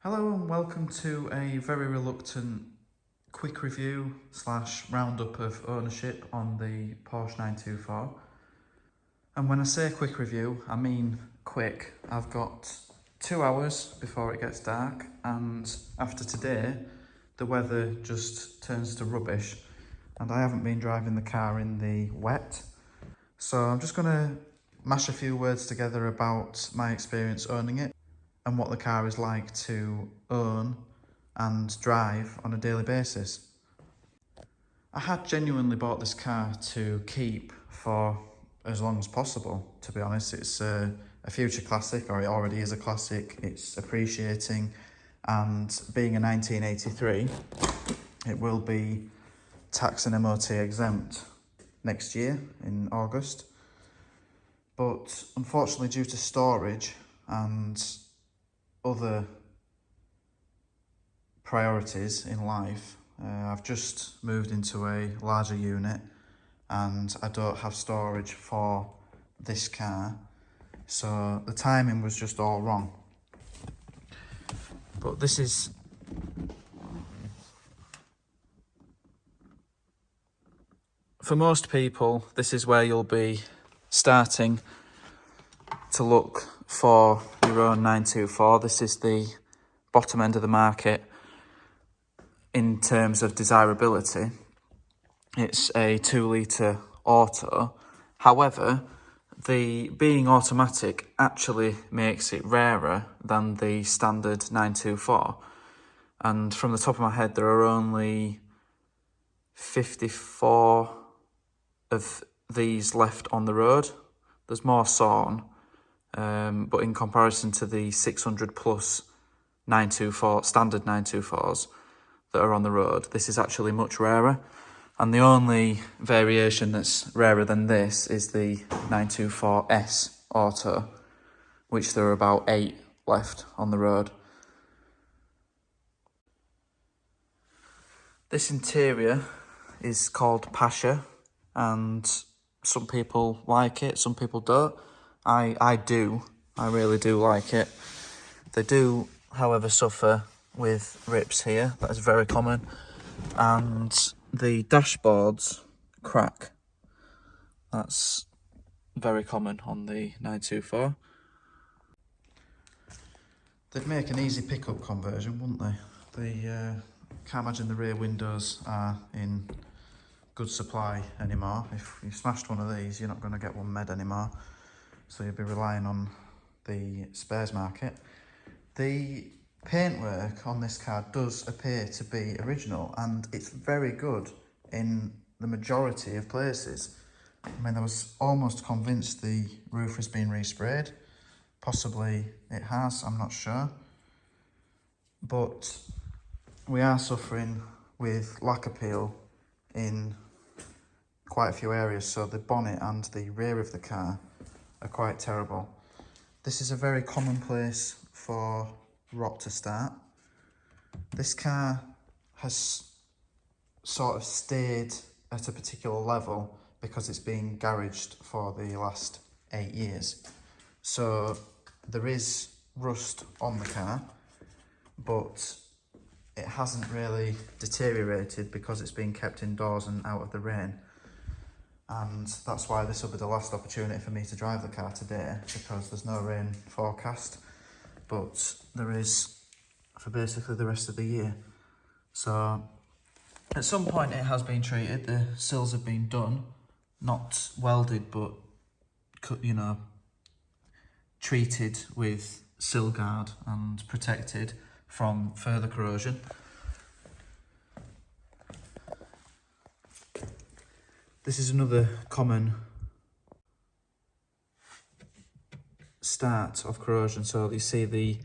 Hello and welcome to a very reluctant quick review / roundup of ownership on the Porsche 924. And when I say quick review, I mean quick. I've got 2 hours before it gets dark, and after today, the weather just turns to rubbish and I haven't been driving the car in the wet. So I'm just going to mash a few words together about my experience owning it and what the car is like to own and drive on a daily basis. I had genuinely bought this car to keep for as long as possible, to be honest. It's a future classic, or it already is a classic. It's appreciating, and being a 1983, it will be tax and MOT exempt next year in August. But unfortunately, due to storage and other priorities in life, I've just moved into a larger unit and I don't have storage for this car, so the timing was just all wrong. But this is for most people, this is where you'll be starting to look for your own 924. This is the bottom end of the market in terms of desirability. It's a 2-litre auto. However, the being automatic actually makes it rarer than the standard 924. And from the top of my head, there are only 54 of these left on the road. There's more Sawn, but in comparison to the 600 plus 924 standard 924s that are on the road, this is actually much rarer. And the only variation that's rarer than this is the 924S Auto, which there are about 8 left on the road. This interior is called Porsche, and some people like it, some people don't. I do. I really do like it. They do, however, suffer with rips here. That is very common. And the dashboards crack. That's very common on the 924. They'd make an easy pickup conversion, wouldn't they? Can't imagine the rear windows are in good supply anymore. If you smashed one of these, you're not going to get one made anymore. So you'll be relying on the spares market. The paintwork on this car does appear to be original, and it's very good in the majority of places. I mean, I was almost convinced the roof has been resprayed. Possibly it has, I'm not sure. But we are suffering with lack appeal in quite a few areas, so the bonnet and the rear of the car are quite terrible. This is a very common place for rot to start. This car has sort of stayed at a particular level because it's been garaged for the last 8 years. So there is rust on the car, but it hasn't really deteriorated because it's been kept indoors and out of the rain. And that's why this will be the last opportunity for me to drive the car today, because there's no rain forecast, but there is for basically the rest of the year. So at some point it has been treated. The sills have been done, not welded, but treated with sill guard and protected from further corrosion. This is another common start of corrosion. So you see the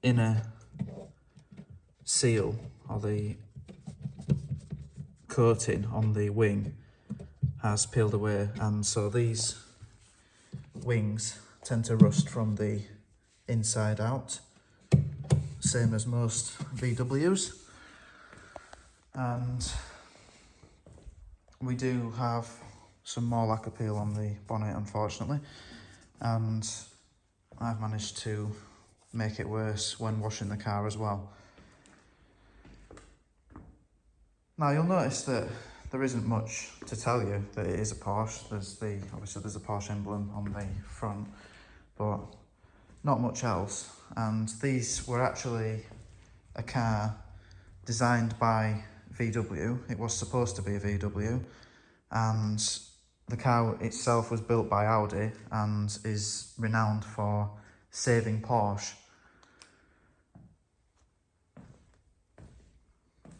inner seal, or the coating on the wing, has peeled away, and so these wings tend to rust from the inside out, same as most VWs. And we do have some more lack appeal on the bonnet, unfortunately, and I've managed to make it worse when washing the car as well. Now you'll notice that there isn't much to tell you that it is a Porsche. Obviously there's a Porsche emblem on the front, but not much else. And these were actually a car designed by VW. It was supposed to be a VW, and the car itself was built by Audi and is renowned for saving Porsche.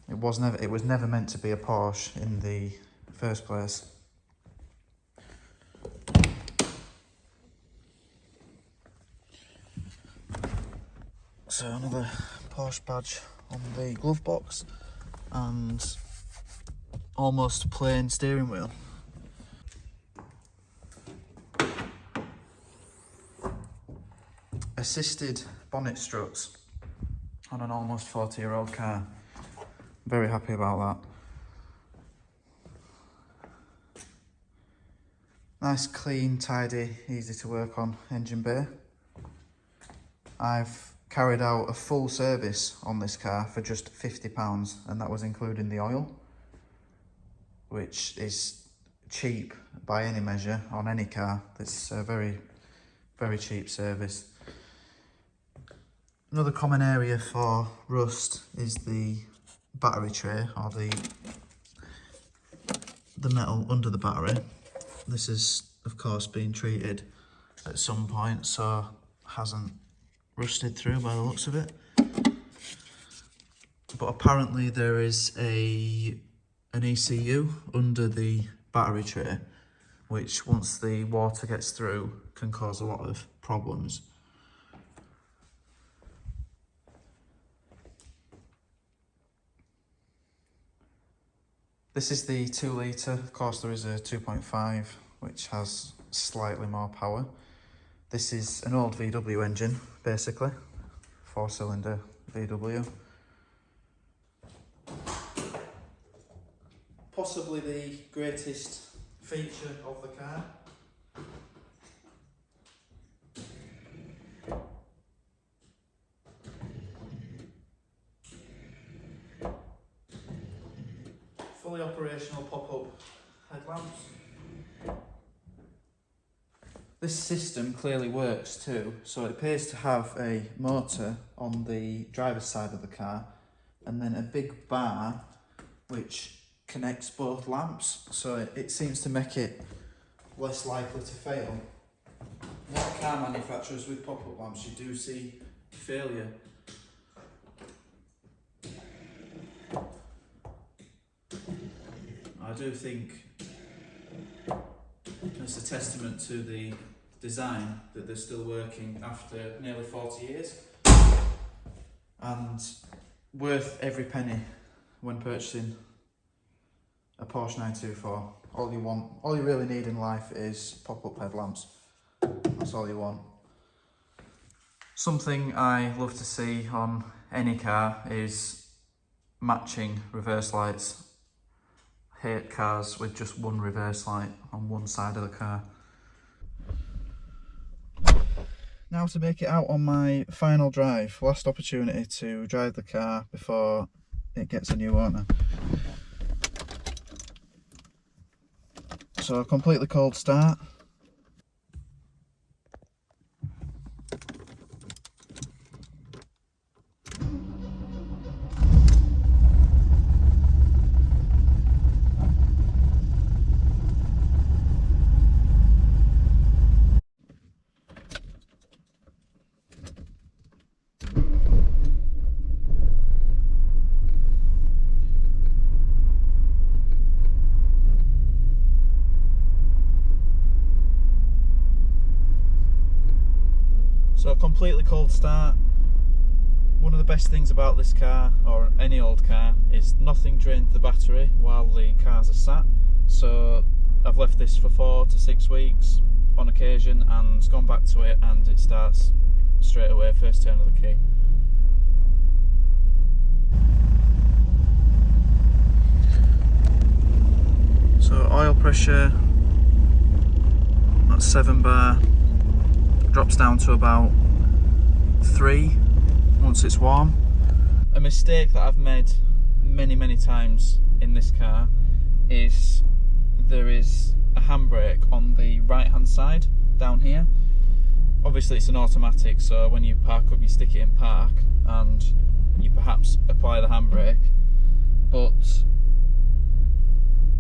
It was never meant to be a Porsche in the first place. So another Porsche badge on the glove box and almost plain steering wheel. Assisted bonnet struts on an almost 40-year-old car. Very happy about that. Nice, clean, tidy, easy to work on engine bay. I've carried out a full service on this car for just £50, and that was including the oil, which is cheap by any measure on any car. It's a very, very cheap service. Another common area for rust is the battery tray, or the metal under the battery. This is of course been treated at some point, so hasn't rusted through by the looks of it. But apparently there is an ECU under the battery tray, which once the water gets through can cause a lot of problems. This is the 2 litre, of course there is a 2.5 which has slightly more power. This is an old VW engine, basically, 4-cylinder VW. Possibly the greatest feature of the car. Fully operational pop-up headlamps. This system clearly works too, so it appears to have a motor on the driver's side of the car and then a big bar which connects both lamps, so it seems to make it less likely to fail. A lot of car manufacturers with pop-up lamps, you do see failure. I do think it's a testament to the design that they're still working after nearly 40 years, and worth every penny when purchasing a Porsche 924. All you really need in life is pop-up headlamps. That's all you want. Something I love to see on any car is matching reverse lights. Hate cars with just one reverse light on one side of the car. Now to make it out on my final drive, last opportunity to drive the car before it gets a new owner. So a completely cold start. So a completely cold start. One of the best things about this car, or any old car, is nothing drained the battery while the cars are sat. So I've left this for 4 to 6 weeks on occasion and gone back to it, and it starts straight away, first turn of the key. So oil pressure, that's 7 bar. Drops down to about 3 once it's warm. A mistake that I've made many times in this car is there is a handbrake on the right hand side down here. Obviously it's an automatic, so when you park up you stick it in park and you perhaps apply the handbrake, but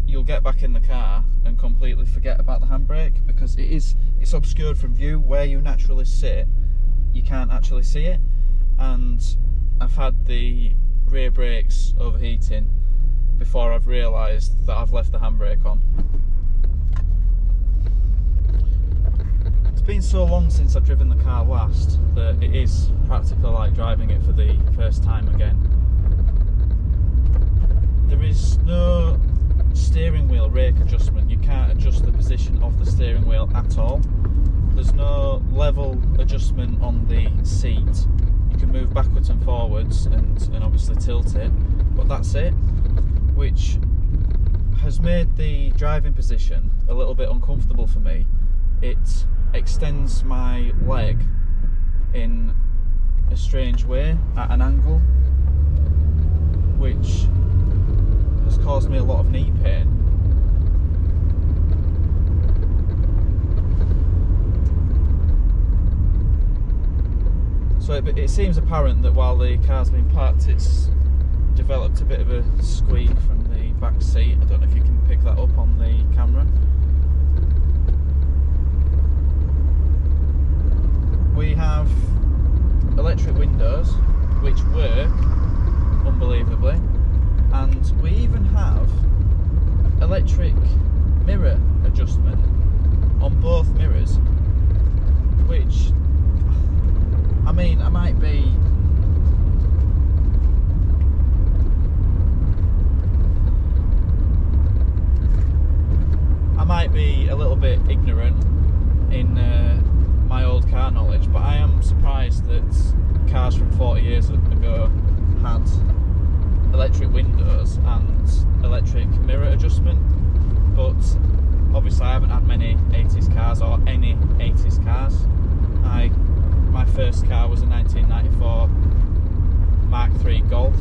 you'll get back in the car and completely forget about the handbrake because it's obscured from view. Where you naturally sit, you can't actually see it, and I've had the rear brakes overheating before I've realised that I've left the handbrake on. It's been so long since I've driven the car last that it is practically like driving it for the first time again. There is no steering wheel rake adjustment. You can't adjust the position of the steering wheel at all. There's no level adjustment on the seat. You can move backwards and forwards and obviously tilt it, but that's it, which has made the driving position a little bit uncomfortable for me. It extends my leg in a strange way at an angle, which has caused me a lot of knee pain. So it seems apparent that while the car's been parked, it's developed a bit of a squeak from the back seat. I don't know if you can pick that up on the camera. We have electric windows which work unbelievably, and we even have electric mirror adjustment on both mirrors, which, I mean, I might be a little bit ignorant in my old car knowledge, but I am surprised that cars from 40 years ago had electric windows and electric mirror adjustment. But obviously I haven't had many 80s cars or any 80s cars. My first car was a 1994 Mark III Golf.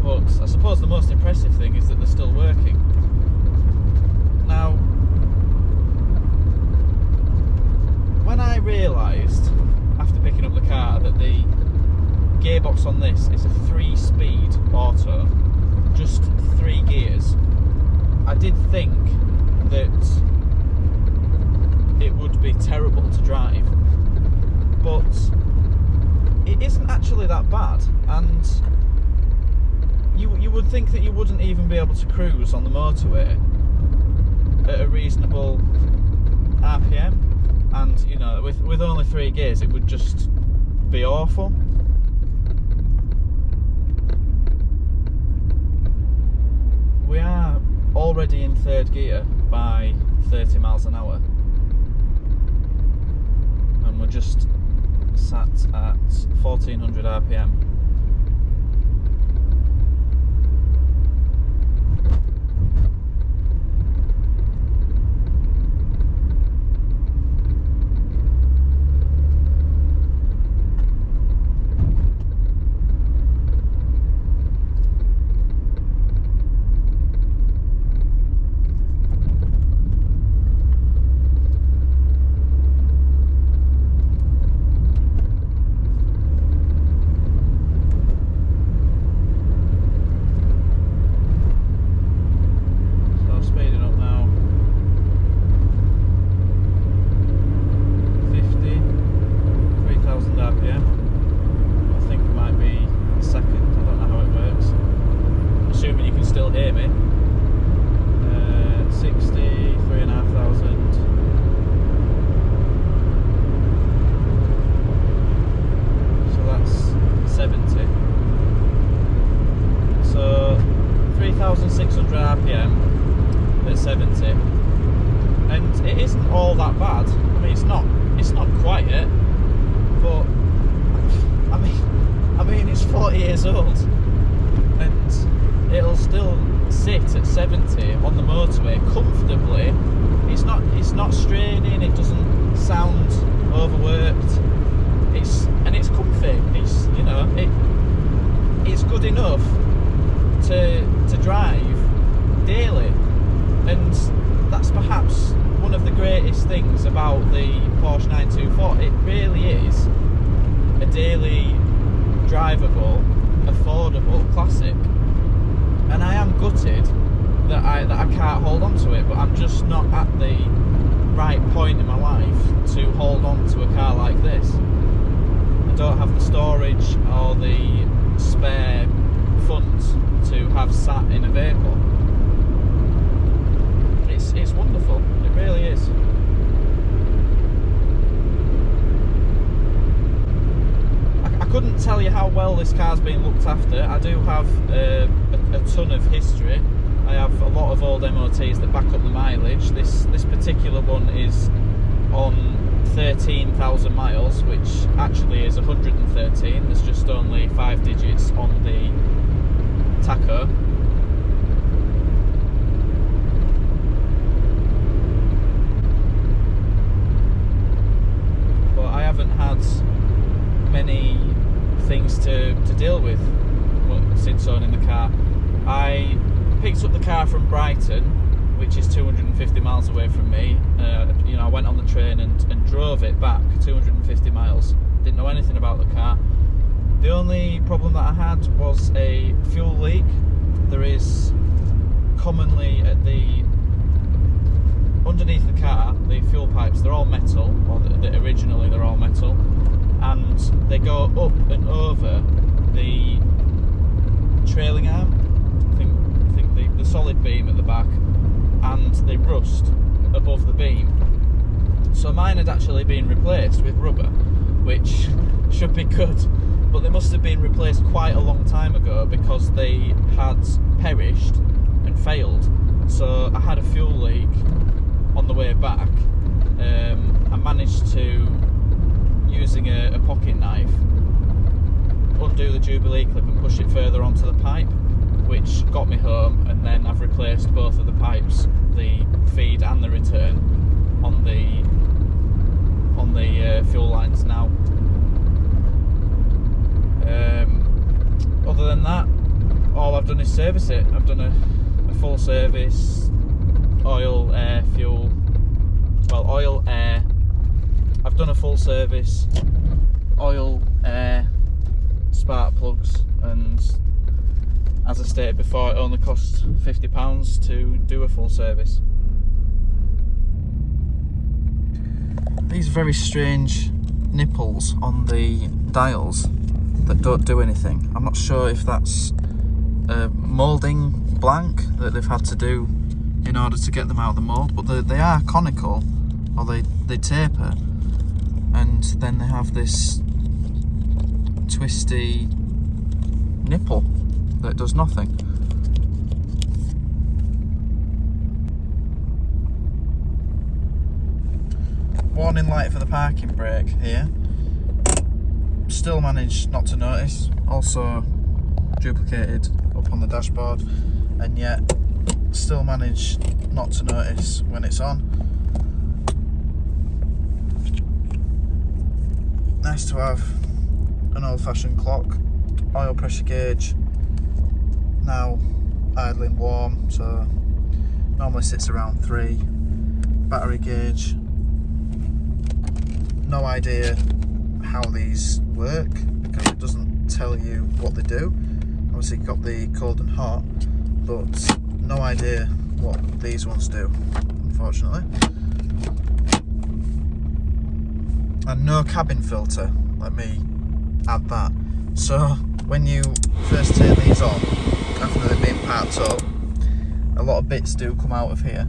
But I suppose the most impressive thing is that they're still working. Now, when I realised after picking up the car that the gearbox on this is a 3-speed auto, just 3 gears, I did think that it would be terrible to drive, but it isn't actually that bad, and you would think that you wouldn't even be able to cruise on the motorway at a reasonable RPM, and you know, with only 3 gears it would just be awful. We are already in 3rd gear by 30 miles an hour, and we're just sat at 1400 RPM. it's comfy. It's, you know, it's good enough to drive daily, and that's perhaps one of the greatest things about the Porsche 924. It really is a daily drivable, affordable classic, and I am gutted that I can't hold on to it, but I'm just not at the right point in my life to hold on to a car like this. I don't have the storage or the spare funds to have sat in a vehicle. It's wonderful, it really is. I couldn't tell you how well this car's been looked after. I do have a ton of history. I have a lot of old MOTs that back up the mileage. This particular one is on 13,000 miles, which actually is 113. There's just only 5 digits on the tacho. But I haven't had many things to deal with since owning the car. I picked up the car from Brighton, which is 250 miles away from me. You know, I went on the train and drove it back 250 miles. Didn't know anything about the car. The only problem that I had was a fuel leak. There is commonly underneath the car, the fuel pipes, they're all metal, or originally they're all metal, and they go up and over the trailing arm, I think the solid beam at the back, and they rust above the beam. So mine had actually been replaced with rubber, which should be good, but they must have been replaced quite a long time ago because they had perished and failed. So I had a fuel leak on the way back. I managed to, using a pocket knife, undo the Jubilee clip and push it further onto the pipe, which got me home, and then I've replaced both of the pipes, the feed and the return, on the fuel lines now. Other than that, all I've done is service it. I've done a full service, oil, air, fuel, well, oil, air. I've done a full service, oil, air, spark plugs, and as I stated before, it only costs £50 to do a full service. These very strange nipples on the dials that don't do anything. I'm not sure if that's a moulding blank that they've had to do in order to get them out of the mould, but they are conical, or they taper, and then they have this twisty nipple that does nothing. Warning light for the parking brake here. Still managed not to notice. Also duplicated up on the dashboard, and yet still managed not to notice when it's on. Nice to have an old-fashioned clock. Oil pressure gauge, now idling warm, so normally sits around 3. Battery gauge, no idea how these work because it doesn't tell you what they do. Obviously got the cold and hot, but no idea what these ones do, unfortunately. And no cabin filter, let me add that. So when you first turn these on, after they've been parked up, a lot of bits do come out of here.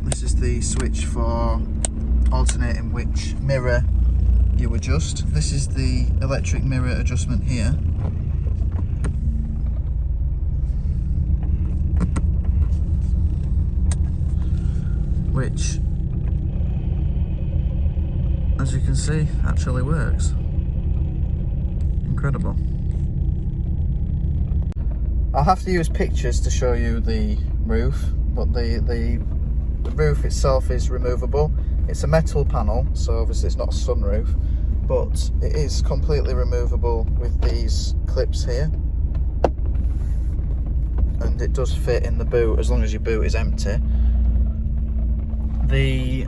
This is the switch for alternating which mirror you adjust. This is the electric mirror adjustment here. Which, as you can see, actually works. Incredible. I'll have to use pictures to show you the roof, but the The roof itself is removable. It's a metal panel, so obviously it's not a sunroof, but it is completely removable with these clips here. And it does fit in the boot as long as your boot is empty. The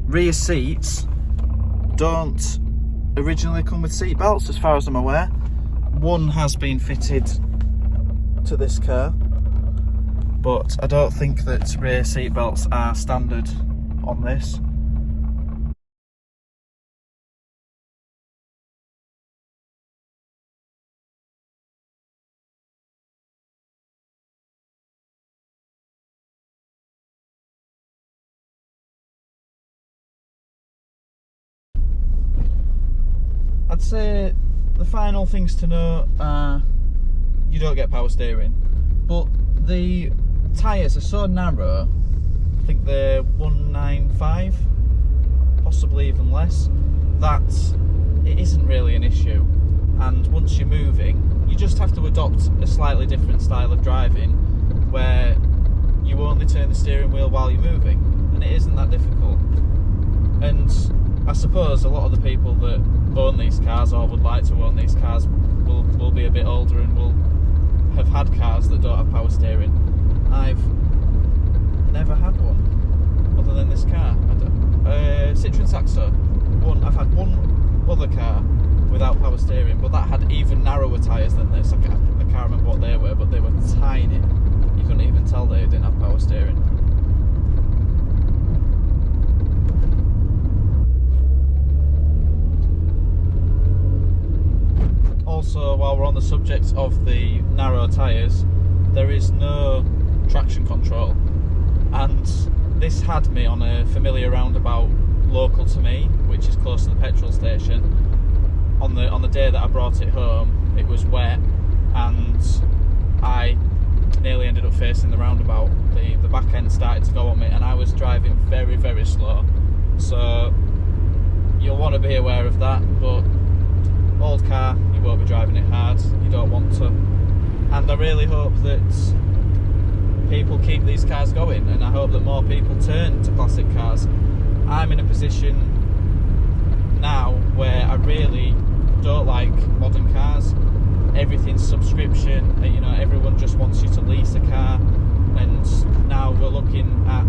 rear seats don't originally come with seat belts as far as I'm aware. One has been fitted to this car, but I don't think that rear seat belts are standard on this. I'd say the final things to note are you don't get power steering, but the tyres are so narrow. I think they're 195, possibly even less, that it isn't really an issue. And once you're moving, you just have to adopt a slightly different style of driving where you only turn the steering wheel while you're moving, and it isn't that difficult. And I suppose a lot of the people that own these cars or would like to own these cars will be a bit older and will have had cars that don't have power steering. I've never had one other than this car. Citroen Saxo. I've had one other car without power steering, but that had even narrower tyres than this. I can't remember what they were, but they were tiny. You couldn't even tell they didn't have power steering. Also, while we're on the subject of the narrow tyres, there is no traction control, and this had me on a familiar roundabout local to me, which is close to the petrol station. On the day that I brought it home, it was wet, and I nearly ended up facing the roundabout. The back end started to go on me, and I was driving very, very slow. So you'll want to be aware of that, but old car, you won't be driving it hard, you don't want to. And I really hope that people keep these cars going, and I hope that more people turn to classic cars. I'm in a position now where I really don't like modern cars. Everything's subscription, you know, everyone just wants you to lease a car, and now we're looking at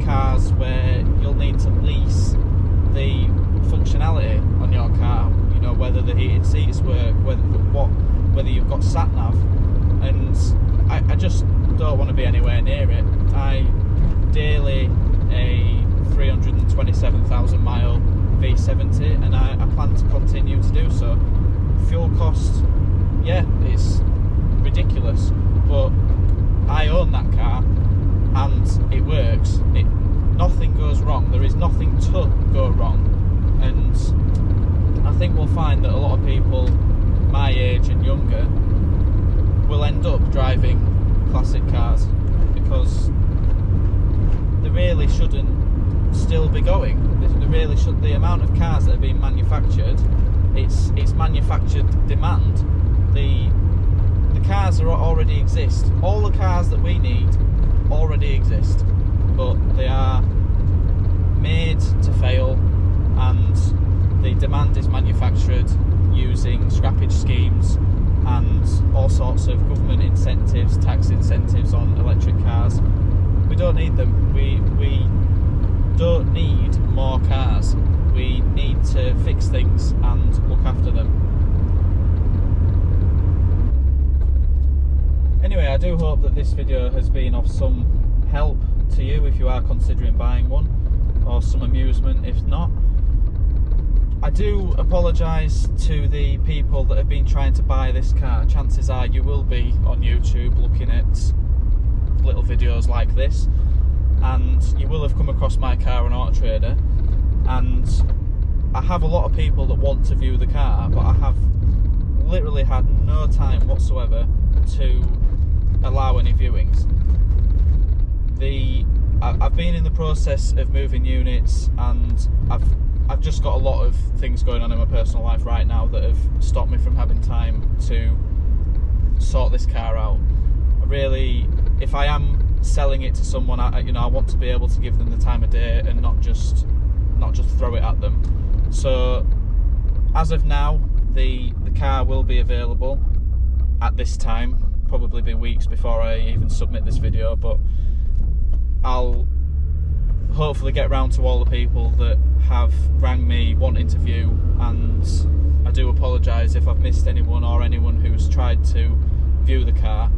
cars where you'll need to lease the functionality on your car. You know, whether the heated seats work, whether you've got sat nav, and I just don't want to be anywhere near it. I daily a 327,000 mile V70, and I plan to continue to do so. Fuel cost, yeah, it's ridiculous, but I own that car and it works. Nothing goes wrong. There is nothing to go wrong, and I think we'll find that a lot of people my age and younger will end up driving classic cars because they really shouldn't still be going. They really should. The amount of cars that are being manufactured, it's manufactured demand. The cars already exist. All the cars that we need already exist, but they are made to fail, and the demand is manufactured using scrappage schemes and all sorts of government incentives, tax incentives on electric cars. We don't need them. We don't need more cars. We need to fix things and look after them. Anyway, I do hope that this video has been of some help to you if you are considering buying one, or some amusement if not. I do apologise to the people that have been trying to buy this car. Chances are you will be on YouTube looking at little videos like this, and you will have come across my car on Auto Trader, and I have a lot of people that want to view the car, but I have literally had no time whatsoever to allow any viewings. I've been in the process of moving units, and I've just got a lot of things going on in my personal life right now that have stopped me from having time to sort this car out. Really, if I am selling it to someone, I want to be able to give them the time of day and not just throw it at them. So as of now, the car will be available at this time. Probably be weeks before I even submit this video, but I'll hopefully get round to all the people that have rang me wanting to view, and I do apologise if I've missed anyone or anyone who's tried to view the car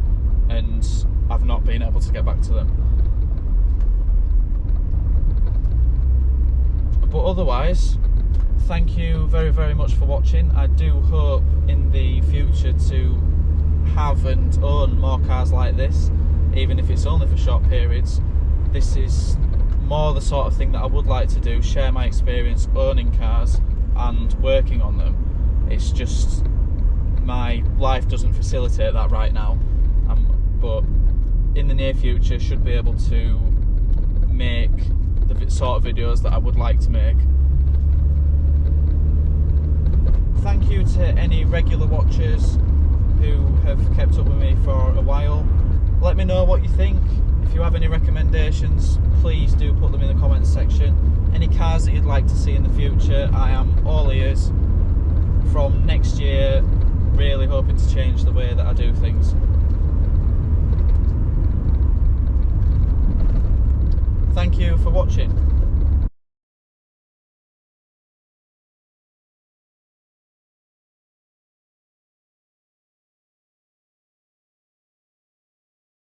and I've not been able to get back to them. But otherwise, thank you very, very much for watching. I do hope in the future to have and own more cars like this, even if it's only for short periods. This is more the sort of thing that I would like to do, share my experience owning cars and working on them. It's just my life doesn't facilitate that right now, but in the near future should be able to make the sort of videos that I would like to make. Thank you to any regular watchers who have kept up with me for a while. Let me know what you think. If you have any recommendations, please do put them in the comments section. Any cars that you'd like to see in the future, I am all ears. From next year, really hoping to change the way that I do things. Thank you for watching.